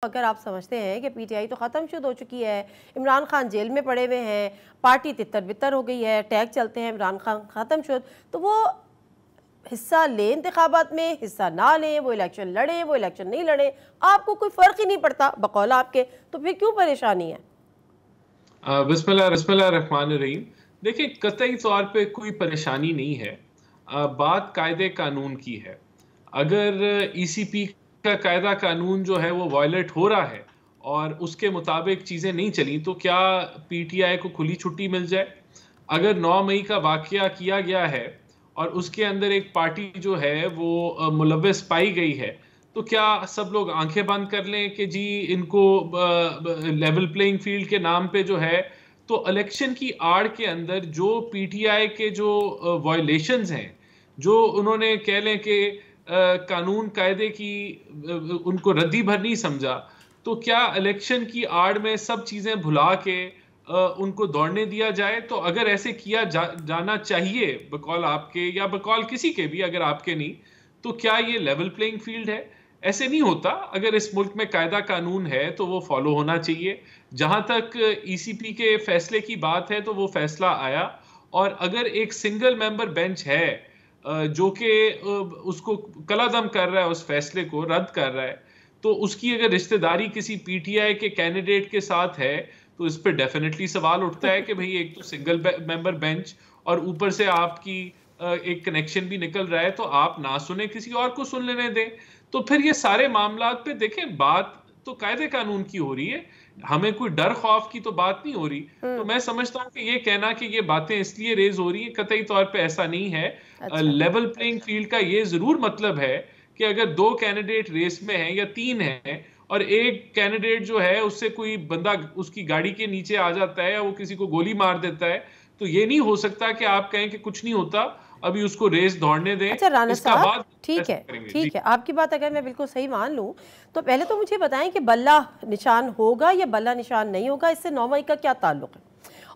अगर आप समझते हैं कि पीटीआई तो ख़त्म हो चुकी है, इमरान खान जेल में पड़े हुए हैं, पार्टी तितर बितर हो गई है, टैग चलते हैं, इमरान खान ख़त्म, तो वो हिस्सा लें इंतखाबात में, हिस्सा ना लें, वो इलेक्शन लड़ें, वो इलेक्शन नहीं लड़ें, आपको कोई फ़र्क ही नहीं पड़ता बकौल आपके, तो फिर क्यों परेशानी है? बिस्मिल्लाह रहमान रहीम। देखिए, कतई तौर पे कोई परेशानी नहीं है। बात कायदे कानून की है। अगर ईसीपी का कायदा कानून जो है वो वायलेट हो रहा है और उसके मुताबिक चीज़ें नहीं चली, तो क्या पीटीआई को खुली छुट्टी मिल जाए? अगर 9 मई का वाकया किया गया है और उसके अंदर एक पार्टी जो है वो मुलव्वस पाई गई है, तो क्या सब लोग आंखें बंद कर लें कि जी इनको लेवल प्लेइंग फील्ड के नाम पे जो है, तो इलेक्शन की आड़ के अंदर जो पीटीआई के जो वायलेशंस हैं, जो उन्होंने कह लें कि कानून कायदे की उनको रद्दी भर नहीं समझा, तो क्या इलेक्शन की आड़ में सब चीजें भुला के उनको दौड़ने दिया जाए? तो अगर ऐसे किया जाना चाहिए बकौल आपके या बकौल किसी के भी, अगर आपके नहीं, तो क्या ये लेवल प्लेइंग फील्ड है? ऐसे नहीं होता। अगर इस मुल्क में कायदा कानून है तो वो फॉलो होना चाहिए। जहां तक ईसीपी के फैसले की बात है, तो वो फैसला आया, और अगर एक सिंगल मेंबर बेंच है जो कि उसको कलादम कर रहा है, उस फैसले को रद्द कर रहा है, तो उसकी अगर रिश्तेदारी किसी पीटीआई के कैंडिडेट के साथ है, तो इस पे डेफिनेटली सवाल उठता है कि भाई एक तो सिंगल मेंबर बेंच और ऊपर से आपकी एक कनेक्शन भी निकल रहा है, तो आप ना सुने किसी और को सुन लेने दें। तो फिर ये सारे मामलात पे देखें, बात तो कायदे कानून की हो रही है, हमें कोई डर खौफ की तो बात नहीं हो रही। तो मैं समझता हूं कि ये कहना कि ये बातें इसलिए रेज हो रही है, कतई तौर पे ऐसा नहीं है। अच्छा। लेवल प्लेइंग फील्ड का ये जरूर मतलब है कि अगर 2 कैंडिडेट रेस में हैं या 3 हैं और एक कैंडिडेट जो है उससे कोई बंदा उसकी गाड़ी के नीचे आ जाता है या वो किसी को गोली मार देता है, तो ये नहीं हो सकता कि आप कहें कि कुछ नहीं होता, अभी उसको रेस दौड़ने दें, अच्छा राना इसका साहब, बाद ठीक ऐसा है, करेंगे। जी। ठीक है, आपकी बात अगर मैं बिल्कुल सही मान लूँ, तो पहले तो मुझे बताएं कि बल्ला निशान होगा या बल्ला निशान नहीं होगा, इससे 9 मई का क्या ताल्लुक है?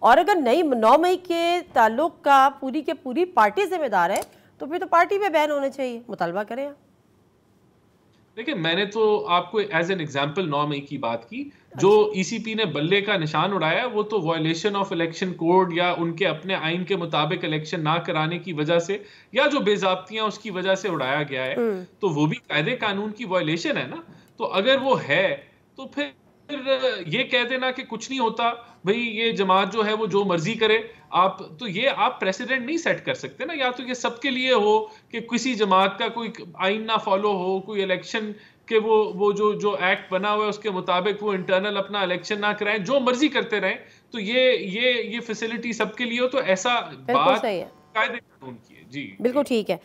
और अगर नई 9 मई के ताल्लुक का पूरी के पूरी पार्टी जिम्मेदार है, तो फिर तो पार्टी में बैन होने चाहिए, मुतालबा करें आप। देखिए, मैंने तो आपको एज एन एग्जांपल 9 मई की बात की। जो अच्छा। ईसीपी ने बल्ले का निशान उड़ाया, वो तो वायलेशन ऑफ इलेक्शन कोड या उनके अपने आइन के मुताबिक इलेक्शन ना कराने की वजह से या जो बेजाब्तियां उसकी वजह से उड़ाया गया है, हम्म। तो वो भी कायदे कानून की वायलेशन है ना। तो अगर वो है, तो फिर ये कह देना कि कुछ नहीं होता, भाई ये जमात जो है वो जो मर्जी करे, आप तो ये आप प्रेसिडेंट नहीं सेट कर सकते ना। या तो ये सबके लिए हो कि किसी जमात का कोई आइन ना फॉलो हो, कोई इलेक्शन के वो जो जो एक्ट बना हुआ है उसके मुताबिक वो इंटरनल अपना इलेक्शन ना कराएं, जो मर्जी करते रहें, तो ये फैसिलिटी सबके लिए हो, तो ऐसा बिल्कुल बात सही है। कायदे कानून की है। जी बिल्कुल जी। ठीक है।